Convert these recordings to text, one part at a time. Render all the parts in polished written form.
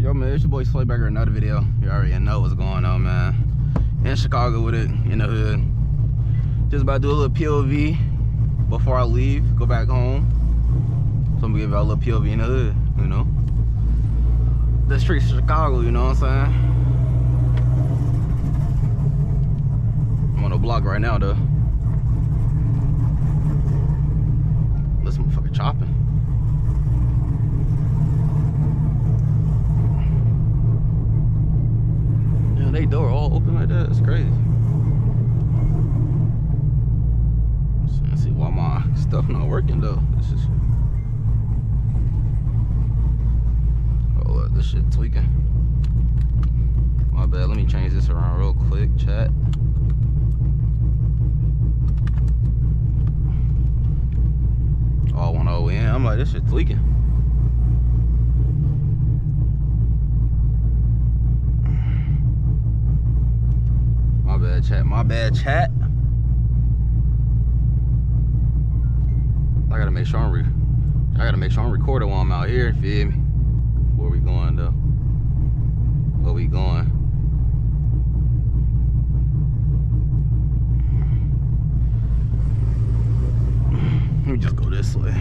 Yo man, it's your boy Slay back here, another video. You already know what's going on, man. In Chicago with it, in the hood. Just about to do a little POV before I leave, go back home. So I'm gonna give y'all a little POV in the hood, you know. The streets of Chicago, you know what I'm saying? I'm on the block right now though. This motherfucker chopping. They door all open like that, it's crazy. Let's see why my stuff not working though. This is, oh look, this shit tweaking. My bad, let me change this around real quick, chat. All 1 in, I'm like, this shit tweaking. My bad chat. I gotta make sure I'm recording while I'm out here, feel me? Where we going though? Where we going? Let me just go this way.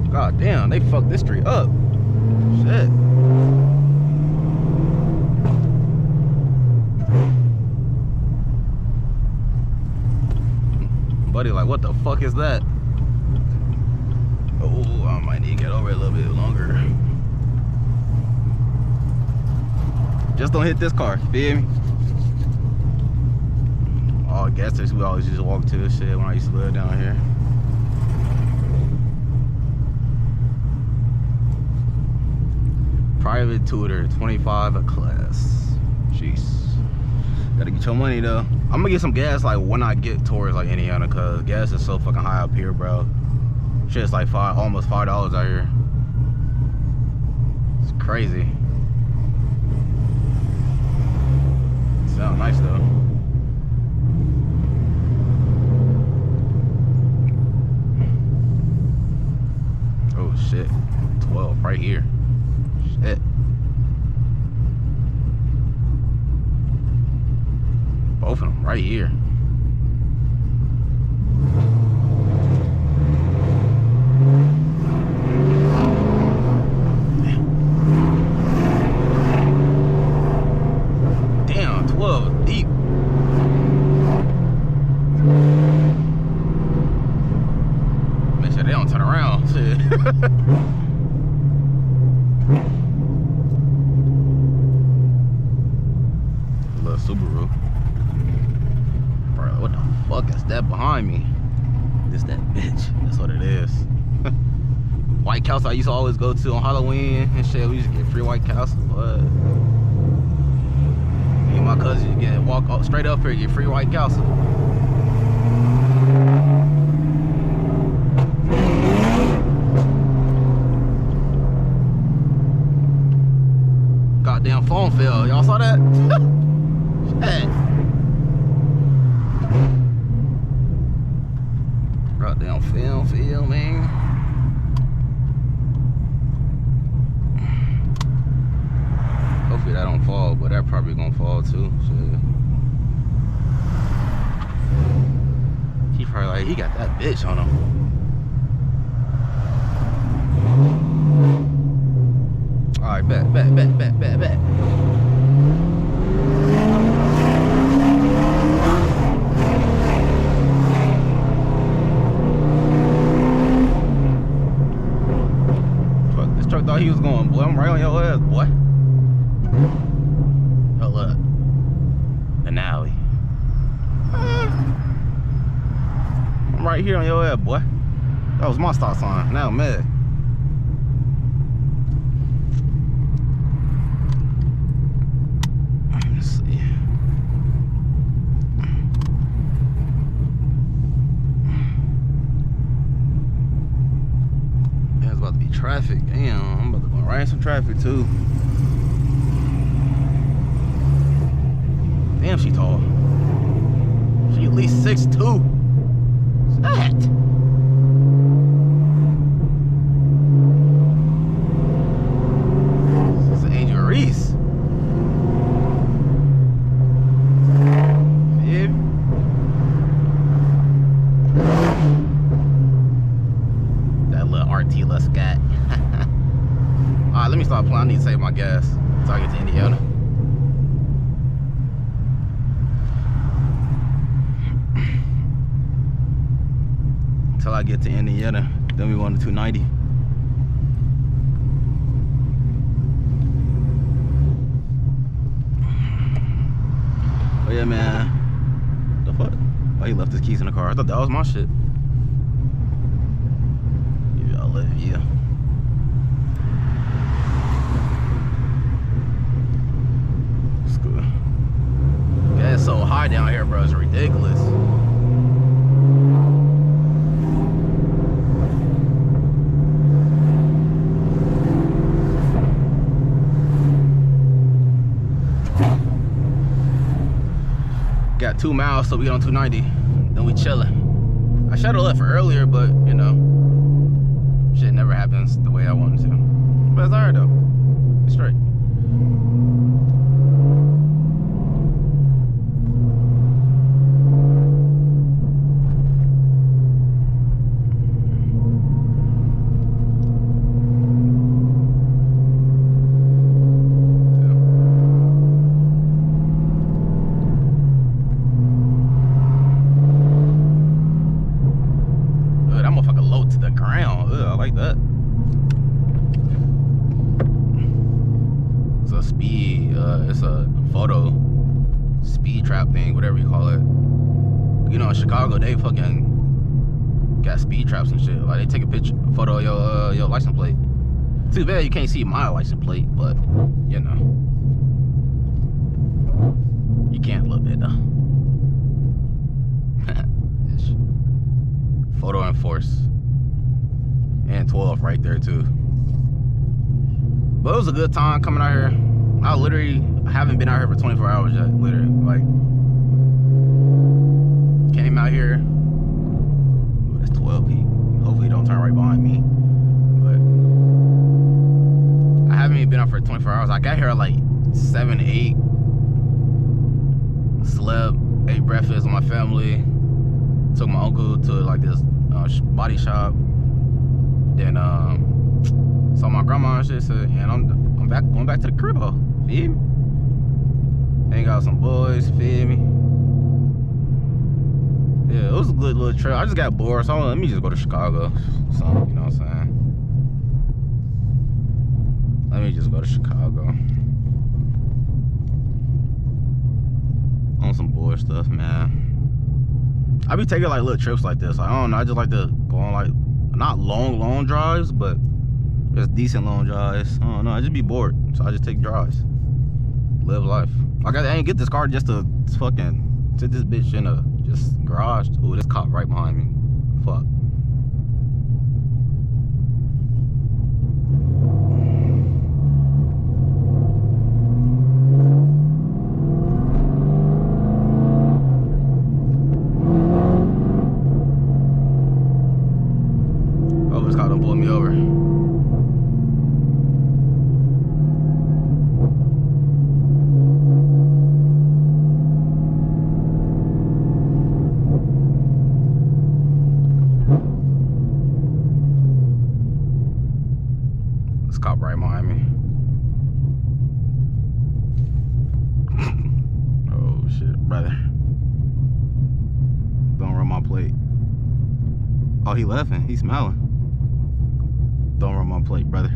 God damn, they fucked this street up. Shit. Buddy, like, what the fuck is that? Oh, I might need to get over it a little bit longer. Just don't hit this car, feel me? All gas stations we always used to walk to this shit when I used to live down here. Private tutor, 25 a class. Jeez. Gotta get your money though. I'm gonna get some gas like when I get towards like Indiana, cause gas is so fucking high up here, bro. Shit's like almost $5 out here. It's crazy. Sounds nice though. Oh shit. 12 right here. Shit. Both of them right here. Damn, 12 deep. Make sure they don't turn around. Shit. Subaru. Bro, what the fuck is that behind me? This that bitch. That's what it is. White Castle I used to always go to on Halloween and shit. We used to get free White Castle. But me and my cousin used to walk up, straight up here and get free White Castle. Goddamn phone fell. Y'all saw that? Hey. Goddamn film, man. Hopefully that don't fall, but that probably gonna fall too. Shit. He probably like, he got that bitch on him. Alright, bet. Thought he was going, boy, I'm right on your ass, boy. Oh, look. An alley. I'm right here on your ass, boy. That was my stop sign. Now I'm mad. Traffic, damn, I'm about to go right in some traffic too. Damn, she tall. She at least 6'2". What's that? This is Angel Reese. Yeah. That little RT less cat. Alright, let me stop playing. I need to save my gas so I get to Indiana. Until I get to Indiana, then we go on to 290. Oh yeah, man. The fuck? Why he left his keys in the car? I thought that was my shit. Yeah, I love you. It's good. Yeah, it's so high down here, bro. It's ridiculous. Got 2 miles, so we get on 290. Then we chilling. I should have left earlier, but you know, shit never happens the way I wanted to. But it's alright though. It's straight. It's a photo speed trap thing, whatever you call it. You know, in Chicago, they fucking got speed traps and shit. Like, they take a photo of your license plate. Too bad you can't see my license plate, but you know, you can a little bit though. Photo enforce, and 12 right there too. But it was a good time coming out here. I literally haven't been out here for 24 hours yet, literally. Like, came out here. Ooh, that's 12 feet. Hopefully don't turn right behind me. But I haven't even been out for 24 hours. I got here at like 7, 8. Slept, ate breakfast with my family. Took my uncle to like this body shop. Then saw my grandma and shit. So, and I'm going back to the crib. Feel me? Hang out with some boys. Feel me? Yeah, it was a good little trip. I just got bored, so let me just go to Chicago. So, you know what I'm saying? Let me just go to Chicago. On some boy stuff, man. I be taking like little trips like this. Like, I don't know. I just like to go on like not long drives, but just decent long drives. I don't know. I just be bored, so I just take drives. Live life. Like, I ain't get this car just to fucking sit this bitch in a just garage. Ooh, this cop right behind me. Fuck. Oh, this cop done pulled me over. Cop right behind me. Oh shit, brother. Don't run my plate. Oh, he laughing. He's smiling. Don't run my plate, brother.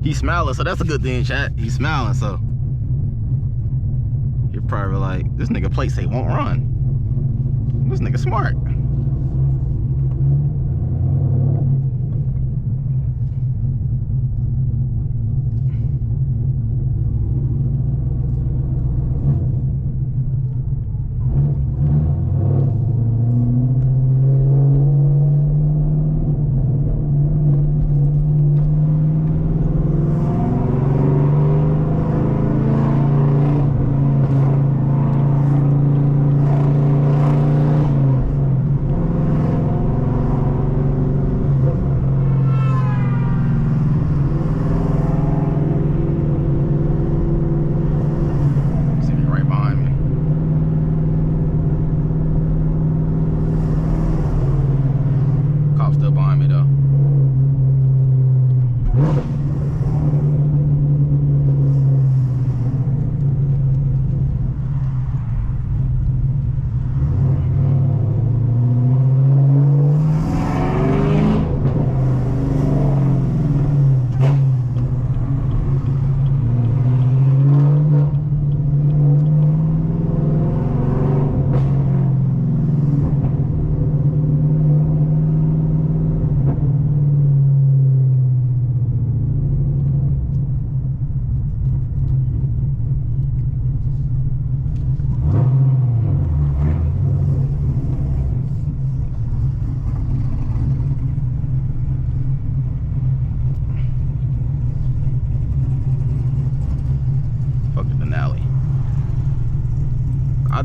He's smiling, so that's a good thing, chat. He's smiling, so you're probably like, this nigga plate say won't run. This nigga smart.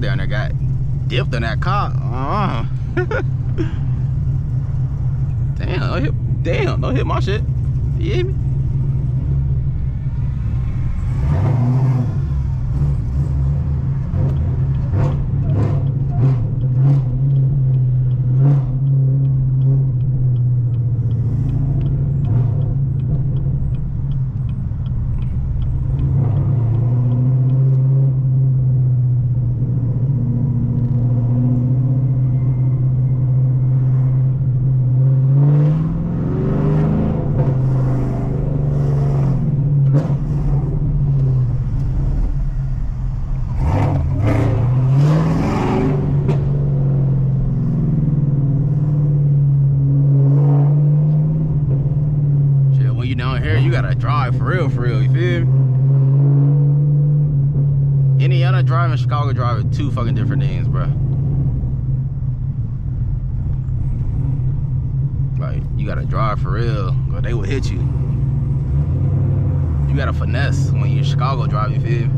down there got dipped in that car. Damn, don't hit my shit. You hear me? Drive for real, you feel me? Indiana drive and Chicago drive are two fucking different things, bro. Like, you gotta drive for real, or they will hit you. You gotta finesse when you're in Chicago drive, you feel me?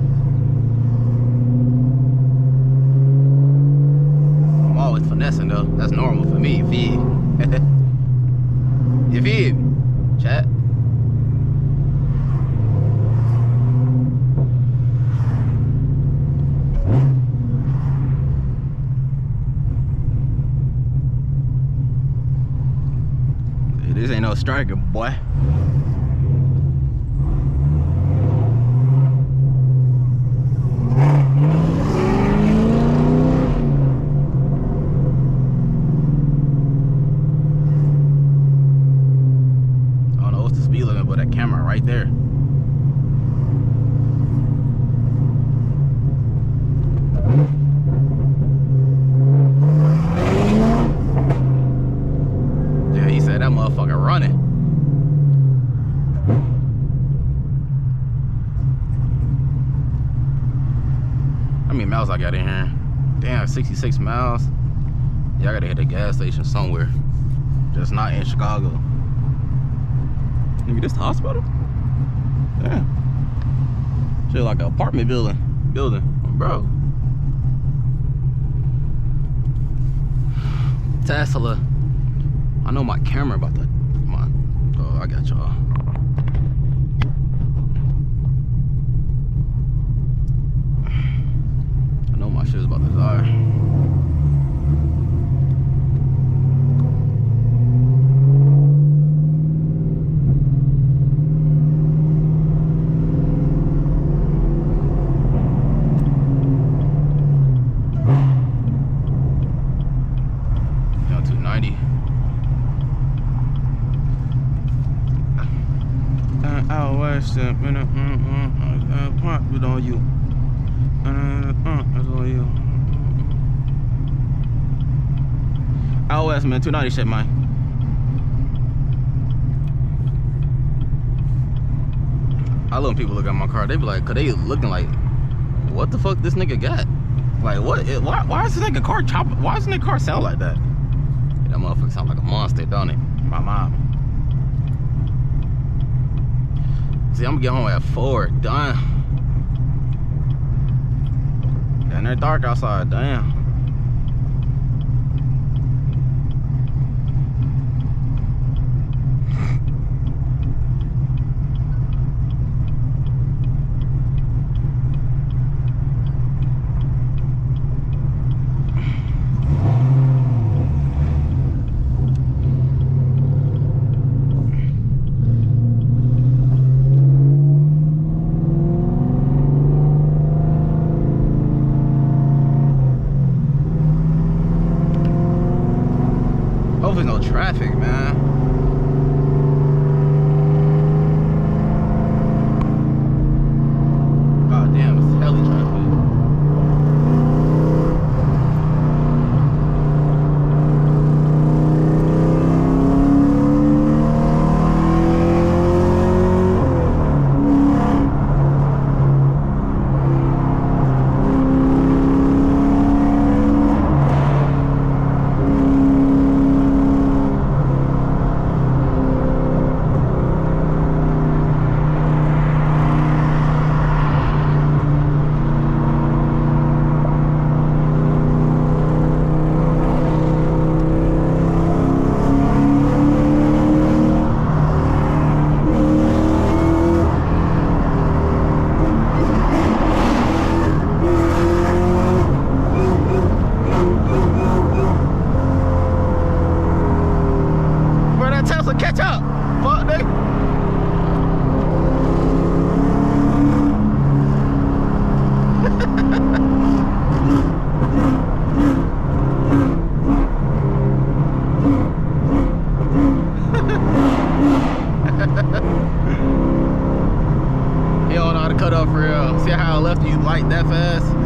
I'm always finessing though. That's normal for me, you feel me? You feel me? Chat. This ain't no striker, boy. I don't know what's the speed limit, but that camera right there. That motherfucker running. How many miles I got in here? Damn, 66 miles. Yeah, I gotta hit the gas station somewhere. Just not in Chicago. Nigga, this the hospital? Damn. Shit like an apartment building, bro. Tesla. I know my camera about to, oh, I got y'all. I know my shit's about to die. Down 290. Out west, pop it on you. That's on you. Out west, man, 290 shit, man. I love when people look at my car. They be like, cause they looking like, what the fuck this nigga got? Like, what? Why is this nigga car chopping? Why does this nigga car sound like that? Yeah, that motherfucker sound like a monster, don't it? My mom. See, I'm gonna get home at 4. Done. And they're dark outside. Damn. light that fast.